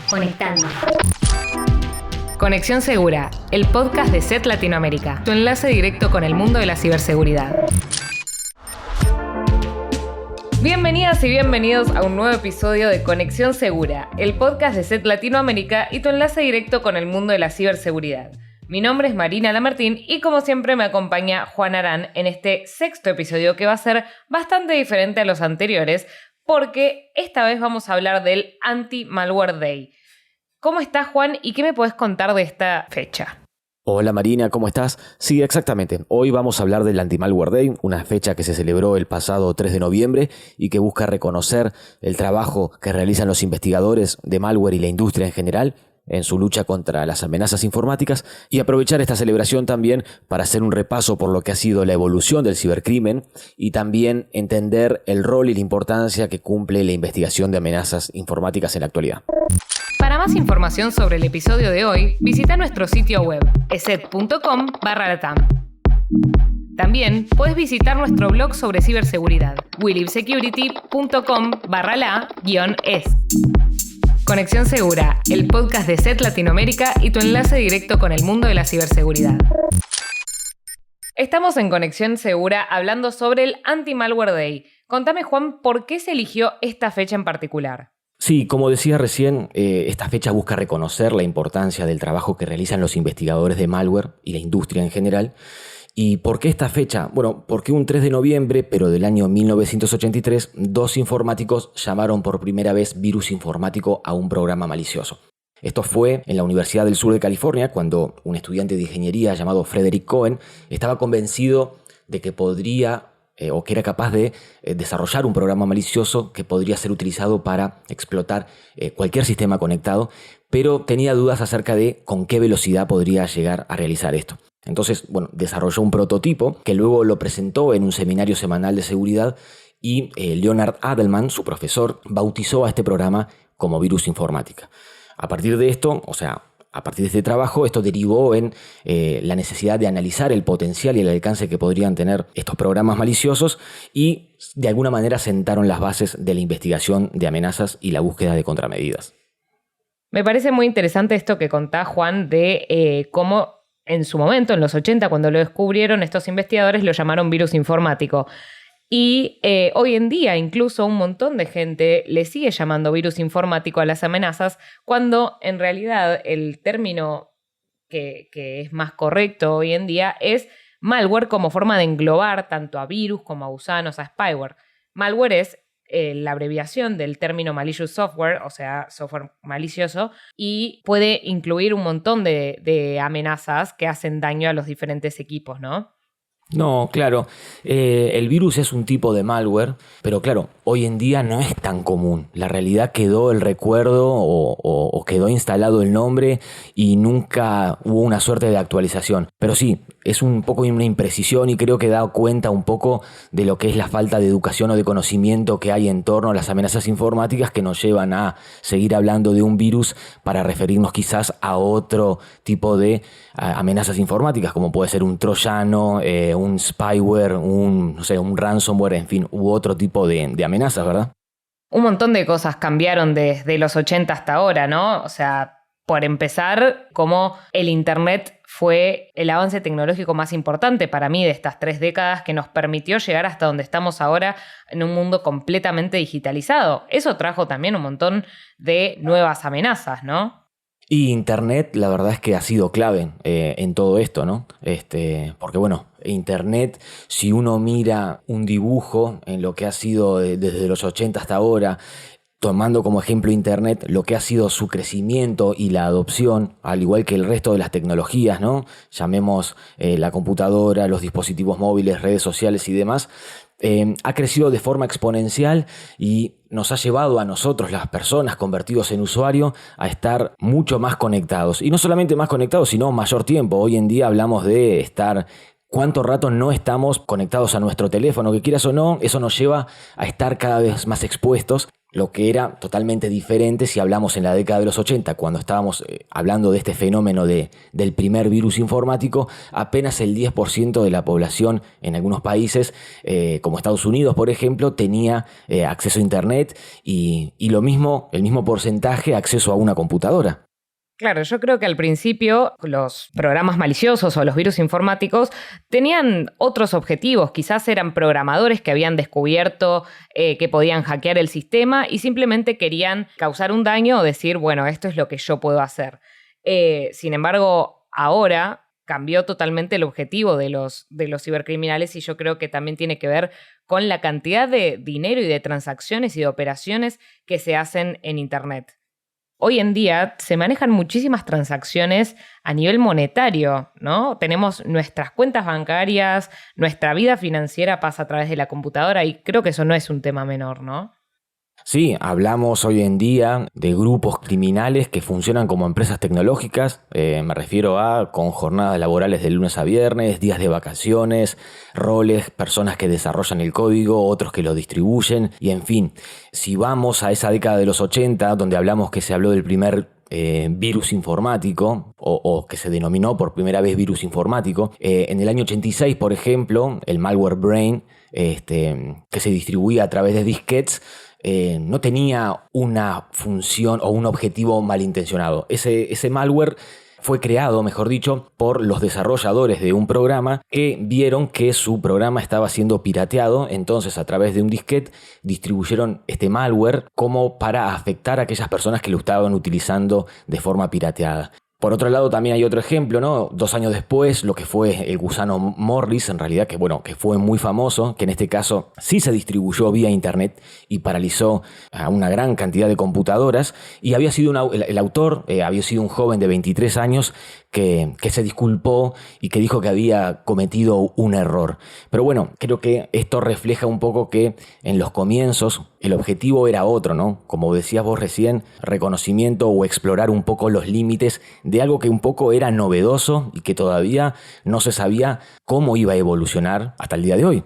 Conectando. Conexión Segura, el podcast de SET Latinoamérica, tu enlace directo con el mundo de la ciberseguridad. Bienvenidas y bienvenidos a un nuevo episodio de Conexión Segura, el podcast de SET Latinoamérica y tu enlace directo con el mundo de la ciberseguridad. Mi nombre es Marina Lamartín y como siempre me acompaña Juan Arán en este sexto episodio que va a ser bastante diferente a los anteriores porque esta vez vamos a hablar del Anti-Malware Day. ¿Cómo estás, Juan? ¿Y qué me podés contar de esta fecha? Hola Marina, ¿cómo estás? Sí, exactamente. Hoy vamos a hablar del Anti-Malware Day, una fecha que se celebró el pasado 3 de noviembre y que busca reconocer el trabajo que realizan los investigadores de malware y la industria en general en su lucha contra las amenazas informáticas y aprovechar esta celebración también para hacer un repaso por lo que ha sido la evolución del cibercrimen y también entender el rol y la importancia que cumple la investigación de amenazas informáticas en la actualidad. Para más información sobre el episodio de hoy, visita nuestro sitio web eset.com/latam. También puedes visitar nuestro blog sobre ciberseguridad, willibsecurity.com/la-es. Conexión Segura, el podcast de SET Latinoamérica y tu enlace directo con el mundo de la ciberseguridad. Estamos en Conexión Segura hablando sobre el Anti-Malware Day. Contame, Juan, ¿por qué se eligió esta fecha en particular? Sí, como decía recién, esta fecha busca reconocer la importancia del trabajo que realizan los investigadores de malware y la industria en general. ¿Y por qué esta fecha? Bueno, porque un 3 de noviembre, pero del año 1983, dos informáticos llamaron por primera vez virus informático a un programa malicioso. Esto fue en la Universidad del Sur de California, cuando un estudiante de ingeniería llamado Frederick Cohen estaba convencido de que podría o que era capaz de desarrollar un programa malicioso que podría ser utilizado para explotar cualquier sistema conectado, pero tenía dudas acerca de con qué velocidad podría llegar a realizar esto. Entonces, desarrolló un prototipo que luego lo presentó en un seminario semanal de seguridad y Leonard Adleman, su profesor, bautizó a este programa como virus informática. A partir de esto, a partir de este trabajo, esto derivó en la necesidad de analizar el potencial y el alcance que podrían tener estos programas maliciosos y de alguna manera sentaron las bases de la investigación de amenazas y la búsqueda de contramedidas. Me parece muy interesante esto que contás, Juan, de cómo en su momento, en los 80, cuando lo descubrieron, estos investigadores lo llamaron virus informático. Y hoy en día incluso un montón de gente le sigue llamando virus informático a las amenazas, cuando en realidad el término que es más correcto hoy en día es malware como forma de englobar tanto a virus como a gusanos, a spyware. Malware es la abreviación del término malicious software, o sea, software malicioso, y puede incluir un montón de amenazas que hacen daño a los diferentes equipos, ¿no? No, claro, el virus es un tipo de malware, pero claro, hoy en día no es tan común. La realidad quedó el recuerdo o quedó instalado el nombre y nunca hubo una suerte de actualización. Pero sí, es un poco una imprecisión y creo que da cuenta un poco de lo que es la falta de educación o de conocimiento que hay en torno a las amenazas informáticas que nos llevan a seguir hablando de un virus para referirnos quizás a otro tipo de amenazas informáticas, como puede ser un troyano, un spyware, un ransomware, en fin, u otro tipo de amenazas, ¿verdad? Un montón de cosas cambiaron desde los 80 hasta ahora, ¿no? O sea, por empezar, como el Internet fue el avance tecnológico más importante para mí de estas 3 décadas que nos permitió llegar hasta donde estamos ahora en un mundo completamente digitalizado. Eso trajo también un montón de nuevas amenazas, ¿no? Y Internet, la verdad es que ha sido clave en todo esto, ¿no? Porque Internet, si uno mira un dibujo en lo que ha sido desde los 80 hasta ahora, tomando como ejemplo Internet, lo que ha sido su crecimiento y la adopción, al igual que el resto de las tecnologías, ¿no? Llamemos la computadora, los dispositivos móviles, redes sociales y demás, ha crecido de forma exponencial y nos ha llevado a nosotros, las personas convertidos en usuario, a estar mucho más conectados. Y no solamente más conectados, sino mayor tiempo. Hoy en día hablamos de estar cuánto rato no estamos conectados a nuestro teléfono, que quieras o no, eso nos lleva a estar cada vez más expuestos. lo que era totalmente diferente si hablamos en la década de los 80, cuando estábamos hablando de este fenómeno del primer virus informático. Apenas el 10% de la población en algunos países, como Estados Unidos, por ejemplo, tenía acceso a Internet y el mismo porcentaje acceso a una computadora. Claro, yo creo que al principio los programas maliciosos o los virus informáticos tenían otros objetivos. Quizás eran programadores que habían descubierto que podían hackear el sistema y simplemente querían causar un daño o decir, bueno, esto es lo que yo puedo hacer. Sin embargo, ahora cambió totalmente el objetivo de los cibercriminales y yo creo que también tiene que ver con la cantidad de dinero y de transacciones y de operaciones que se hacen en Internet. Hoy en día se manejan muchísimas transacciones a nivel monetario, ¿no? Tenemos nuestras cuentas bancarias, nuestra vida financiera pasa a través de la computadora y creo que eso no es un tema menor, ¿no? Sí, hablamos hoy en día de grupos criminales que funcionan como empresas tecnológicas, me refiero con jornadas laborales de lunes a viernes, días de vacaciones, roles, personas que desarrollan el código, otros que lo distribuyen y en fin, si vamos a esa década de los 80, donde hablamos que se habló del primer virus informático o que se denominó por primera vez virus informático, en el año 86, por ejemplo, el malware Brain, que se distribuía a través de disquetes, no tenía una función o un objetivo malintencionado. Ese malware fue creado, mejor dicho, por los desarrolladores de un programa que vieron que su programa estaba siendo pirateado, entonces a través de un disquete distribuyeron este malware como para afectar a aquellas personas que lo estaban utilizando de forma pirateada. Por otro lado, también hay otro ejemplo, ¿no? 2 años después, lo que fue el gusano Morris, en realidad, que fue muy famoso, que en este caso sí se distribuyó vía internet y paralizó a una gran cantidad de computadoras. Y había sido el autor, había sido un joven de 23 años que se disculpó y que dijo que había cometido un error. Pero bueno, creo que esto refleja un poco que en los comienzos el objetivo era otro, ¿no? Como decías vos recién, reconocimiento o explorar un poco los límites de algo que un poco era novedoso y que todavía no se sabía cómo iba a evolucionar hasta el día de hoy.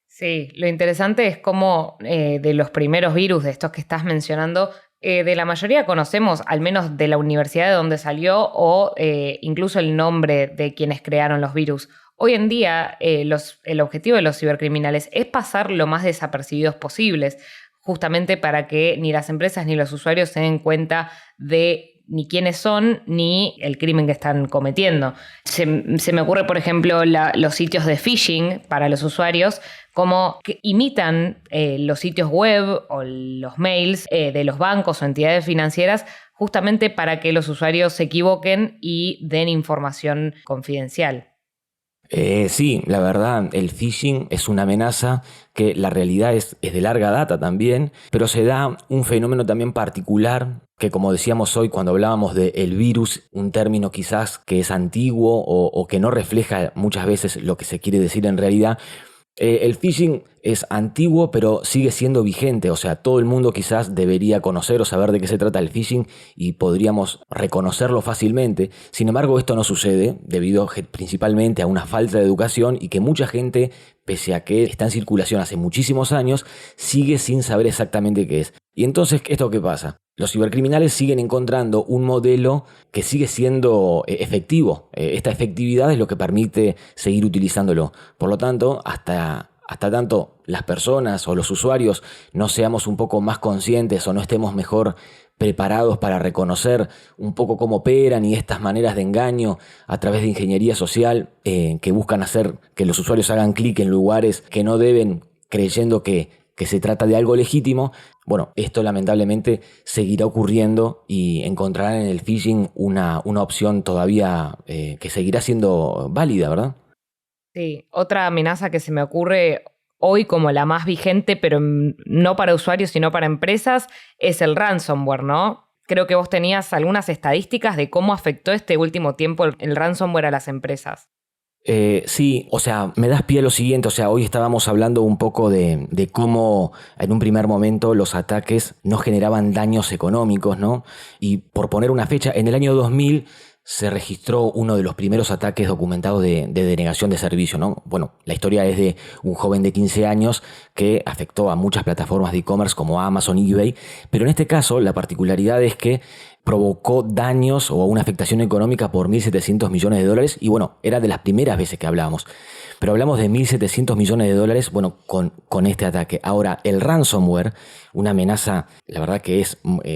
Sí, lo interesante es cómo de los primeros virus de estos que estás mencionando, de la mayoría conocemos, al menos de la universidad de donde salió o incluso el nombre de quienes crearon los virus. Hoy en día el objetivo de los cibercriminales es pasar lo más desapercibidos posibles, justamente para que ni las empresas ni los usuarios se den cuenta de ni quiénes son, ni el crimen que están cometiendo. Se me ocurre, por ejemplo, los sitios de phishing para los usuarios, como que imitan los sitios web o los mails de los bancos o entidades financieras, justamente para que los usuarios se equivoquen y den información confidencial. Sí, la verdad, el phishing es una amenaza que la realidad es de larga data también, pero se da un fenómeno también particular que, como decíamos hoy cuando hablábamos de el virus, un término quizás que es antiguo o que no refleja muchas veces lo que se quiere decir en realidad. El phishing es antiguo, pero sigue siendo vigente. O sea, todo el mundo quizás debería conocer o saber de qué se trata el phishing y podríamos reconocerlo fácilmente. Sin embargo, esto no sucede debido principalmente a una falta de educación y que mucha gente, pese a que está en circulación hace muchísimos años, sigue sin saber exactamente qué es. Y entonces, ¿esto qué pasa? Los cibercriminales siguen encontrando un modelo que sigue siendo efectivo. Esta efectividad es lo que permite seguir utilizándolo. Por lo tanto, hasta tanto las personas o los usuarios no seamos un poco más conscientes o no estemos mejor preparados para reconocer un poco cómo operan y estas maneras de engaño a través de ingeniería social que buscan hacer que los usuarios hagan clic en lugares que no deben, creyendo que se trata de algo legítimo. Bueno, esto lamentablemente seguirá ocurriendo y encontrarán en el phishing una opción todavía que seguirá siendo válida, ¿verdad? Sí, otra amenaza que se me ocurre hoy como la más vigente, pero no para usuarios, sino para empresas, es el ransomware, ¿no? Creo que vos tenías algunas estadísticas de cómo afectó este último tiempo el ransomware a las empresas. Sí, o sea, me das pie a lo siguiente, o sea, hoy estábamos hablando un poco de cómo en un primer momento los ataques no generaban daños económicos, ¿no? Y por poner una fecha, en el año 2000 se registró uno de los primeros ataques documentados de denegación de servicio, ¿no? Bueno, la historia es de un joven de 15 años que afectó a muchas plataformas de e-commerce como Amazon, eBay, pero en este caso la particularidad es que provocó daños o una afectación económica por 1.700 millones de dólares y bueno, era de las primeras veces que hablábamos. Pero hablamos de 1.700 millones de dólares, bueno, con este ataque. Ahora, el ransomware, una amenaza, la verdad que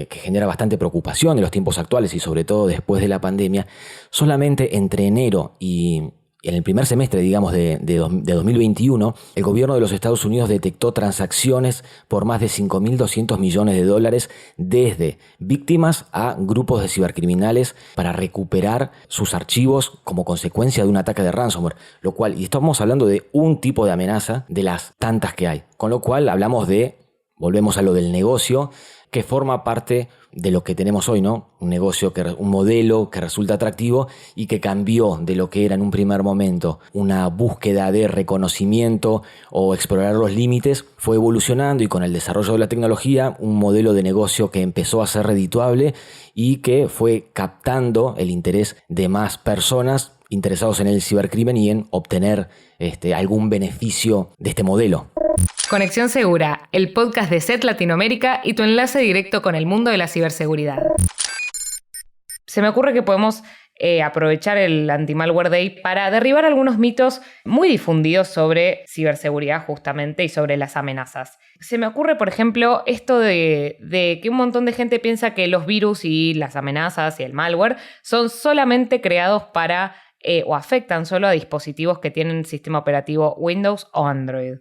que genera bastante preocupación en los tiempos actuales y sobre todo después de la pandemia, solamente entre enero y en el primer semestre, digamos, de 2021, el gobierno de los Estados Unidos detectó transacciones por más de 5.200 millones de dólares desde víctimas a grupos de cibercriminales para recuperar sus archivos como consecuencia de un ataque de ransomware. Lo cual, y estamos hablando de un tipo de amenaza de las tantas que hay. Con lo cual hablamos volvemos a lo del negocio, que forma parte de lo que tenemos hoy, ¿no? Un modelo que resulta atractivo y que cambió de lo que era en un primer momento una búsqueda de reconocimiento o explorar los límites, fue evolucionando y con el desarrollo de la tecnología, un modelo de negocio que empezó a ser redituable y que fue captando el interés de más personas interesados en el cibercrimen y en obtener algún beneficio de este modelo. Conexión Segura, el podcast de SET Latinoamérica y tu enlace directo con el mundo de la ciberseguridad. Se me ocurre que podemos aprovechar el Anti-Malware Day para derribar algunos mitos muy difundidos sobre ciberseguridad justamente y sobre las amenazas. Se me ocurre, por ejemplo, esto de que un montón de gente piensa que los virus y las amenazas y el malware son solamente creados para o afectan solo a dispositivos que tienen sistema operativo Windows o Android.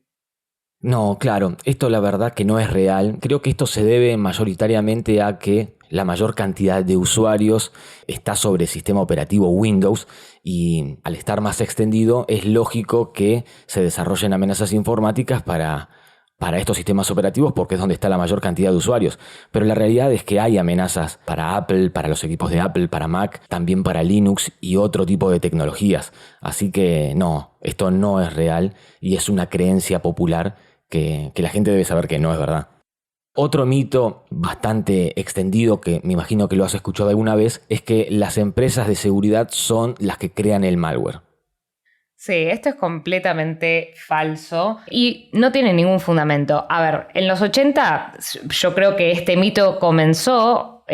No, claro, esto la verdad que no es real. Creo que esto se debe mayoritariamente a que la mayor cantidad de usuarios está sobre el sistema operativo Windows y al estar más extendido es lógico que se desarrollen amenazas informáticas para estos sistemas operativos porque es donde está la mayor cantidad de usuarios. Pero la realidad es que hay amenazas para Apple, para los equipos de Apple, para Mac, también para Linux y otro tipo de tecnologías. Así que no, esto no es real y es una creencia popular que la gente debe saber que no es verdad. Otro mito bastante extendido, que me imagino que lo has escuchado alguna vez, es que las empresas de seguridad son las que crean el malware. Sí, esto es completamente falso y no tiene ningún fundamento. A ver, en los 80 yo creo que este mito comenzó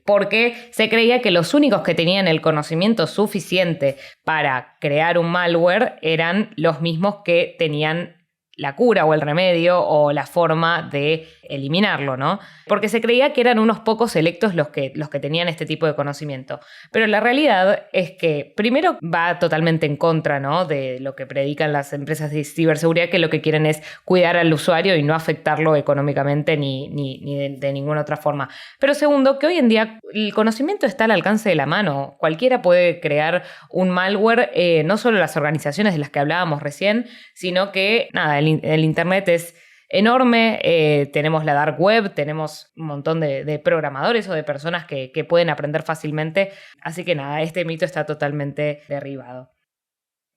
porque se creía que los únicos que tenían el conocimiento suficiente para crear un malware eran los mismos que tenían la cura o el remedio o la forma de eliminarlo, ¿no? Porque se creía que eran unos pocos selectos los que tenían este tipo de conocimiento. Pero la realidad es que primero va totalmente en contra, ¿no?, de lo que predican las empresas de ciberseguridad, que lo que quieren es cuidar al usuario y no afectarlo económicamente ni de ninguna otra forma. Pero segundo, que hoy en día el conocimiento está al alcance de la mano. Cualquiera puede crear un malware, no solo las organizaciones de las que hablábamos recién, sino que, nada, el Internet es enorme, tenemos la dark web, tenemos un montón de programadores o de personas que pueden aprender fácilmente, así que nada, este mito está totalmente derribado.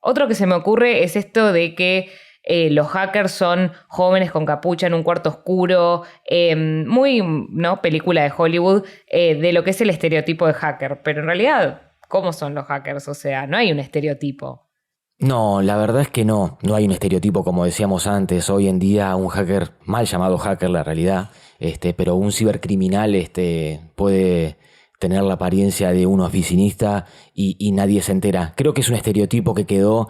Otro que se me ocurre es esto de que los hackers son jóvenes con capucha en un cuarto oscuro, muy, ¿no?, película de Hollywood, de lo que es el estereotipo de hacker, pero en realidad, ¿cómo son los hackers? O sea, no hay un estereotipo. No, la verdad es que no hay un estereotipo como decíamos antes. Hoy en día un hacker, mal llamado hacker la realidad, pero un cibercriminal puede tener la apariencia de un oficinista y nadie se entera. Creo que es un estereotipo que quedó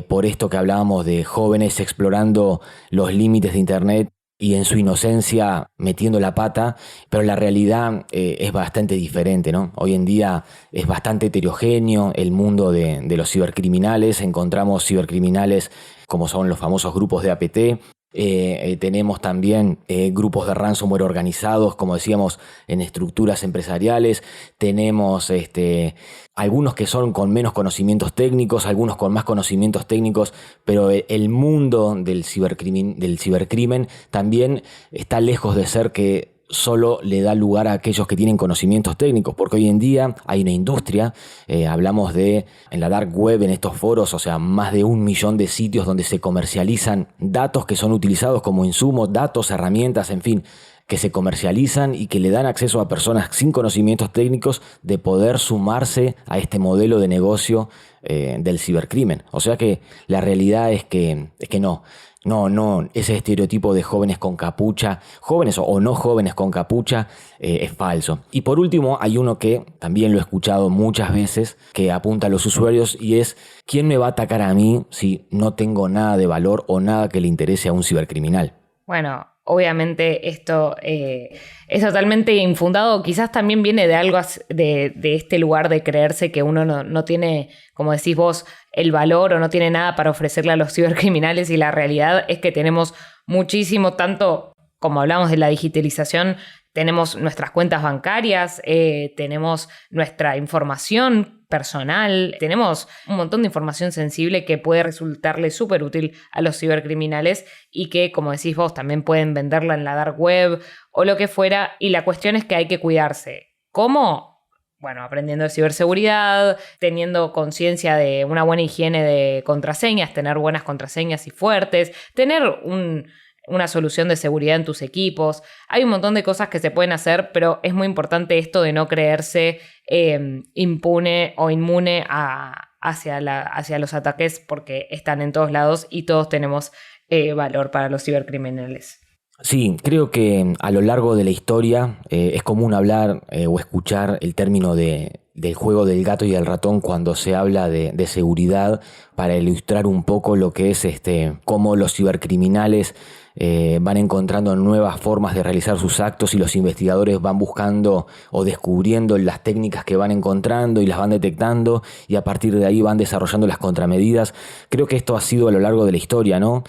por esto que hablábamos de jóvenes explorando los límites de Internet y en su inocencia metiendo la pata, pero la realidad es bastante diferente, ¿no? Hoy en día es bastante heterogéneo el mundo de los cibercriminales. Encontramos cibercriminales como son los famosos grupos de APT. Tenemos también grupos de ransomware organizados, como decíamos, en estructuras empresariales. Tenemos algunos que son con menos conocimientos técnicos, algunos con más conocimientos técnicos, pero el mundo del cibercrimen también está lejos de ser que solo le da lugar a aquellos que tienen conocimientos técnicos, porque hoy en día hay una industria, hablamos en la dark web, en estos foros, o sea, más de 1 millón de sitios donde se comercializan datos que son utilizados como insumos, datos, herramientas, en fin. que se comercializan y que le dan acceso a personas sin conocimientos técnicos de poder sumarse a este modelo de negocio del cibercrimen. O sea que la realidad es que no, ese estereotipo de jóvenes con capucha, jóvenes o no jóvenes con capucha, es falso. Y por último, hay uno que también lo he escuchado muchas veces, que apunta a los usuarios y es: ¿quién me va a atacar a mí si no tengo nada de valor o nada que le interese a un cibercriminal? Bueno, obviamente esto es totalmente infundado. Quizás también viene de algo de este lugar de creerse que uno no tiene, como decís vos, el valor o no tiene nada para ofrecerle a los cibercriminales, y la realidad es que tenemos muchísimo, tanto como hablamos de la digitalización, tenemos nuestras cuentas bancarias, tenemos nuestra información personal, tenemos un montón de información sensible que puede resultarle súper útil a los cibercriminales y que, como decís vos, también pueden venderla en la dark web o lo que fuera. Y la cuestión es que hay que cuidarse. ¿Cómo? Bueno, aprendiendo de ciberseguridad, teniendo conciencia de una buena higiene de contraseñas, tener buenas contraseñas y fuertes, tener una solución de seguridad en tus equipos. Hay un montón de cosas que se pueden hacer, pero es muy importante esto de no creerse impune o inmune hacia los ataques, porque están en todos lados y todos tenemos valor para los cibercriminales. Sí, creo que a lo largo de la historia es común hablar o escuchar el término del juego del gato y el ratón cuando se habla de seguridad, para ilustrar un poco lo que es cómo los cibercriminales van encontrando nuevas formas de realizar sus actos y los investigadores van buscando o descubriendo las técnicas que van encontrando y las van detectando, y a partir de ahí van desarrollando las contramedidas. Creo que esto ha sido a lo largo de la historia, ¿no?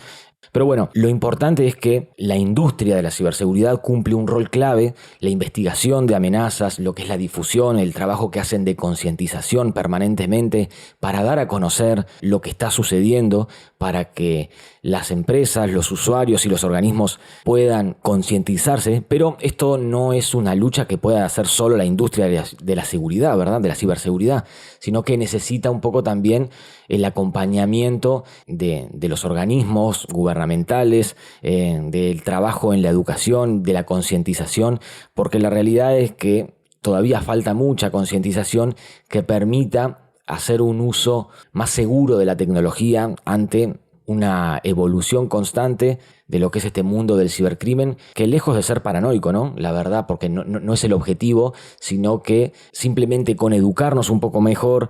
Pero bueno, lo importante es que la industria de la ciberseguridad cumple un rol clave: la investigación de amenazas, lo que es la difusión, el trabajo que hacen de concientización permanentemente para dar a conocer lo que está sucediendo, para que las empresas, los usuarios y los organismos puedan concientizarse. Pero esto no es una lucha que pueda hacer solo la industria de la seguridad, ¿verdad? De la ciberseguridad, sino que necesita un poco también el acompañamiento de los organismos gubernamentales, del trabajo en la educación, de la concientización, porque la realidad es que todavía falta mucha concientización que permita hacer un uso más seguro de la tecnología ante una evolución constante de lo que es este mundo del cibercrimen, que lejos de ser paranoico, ¿no? La verdad, porque no es el objetivo, sino que simplemente con educarnos un poco mejor,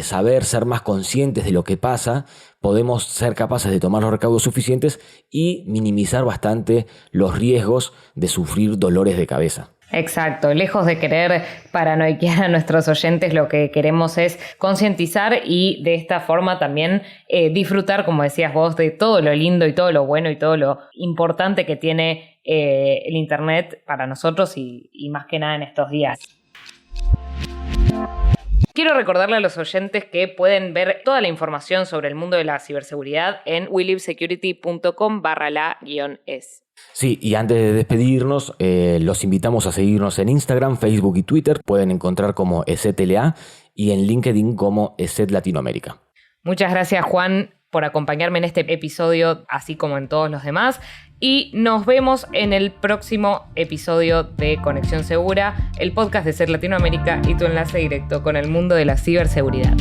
saber ser más conscientes de lo que pasa, podemos ser capaces de tomar los recaudos suficientes y minimizar bastante los riesgos de sufrir dolores de cabeza. Exacto, lejos de querer paranoiquear a nuestros oyentes, lo que queremos es concientizar y de esta forma también disfrutar, como decías vos, de todo lo lindo y todo lo bueno y todo lo importante que tiene el Internet para nosotros y más que nada en estos días. Quiero recordarle a los oyentes que pueden ver toda la información sobre el mundo de la ciberseguridad en welivesecurity.com/la-es. Sí, y antes de despedirnos, los invitamos a seguirnos en Instagram, Facebook y Twitter. Pueden encontrar como ESETLA y en LinkedIn como ESET Latinoamérica. Muchas gracias, Juan, por acompañarme en este episodio, así como en todos los demás. Y nos vemos en el próximo episodio de Conexión Segura, el podcast de ESET Latinoamérica y tu enlace directo con el mundo de la ciberseguridad.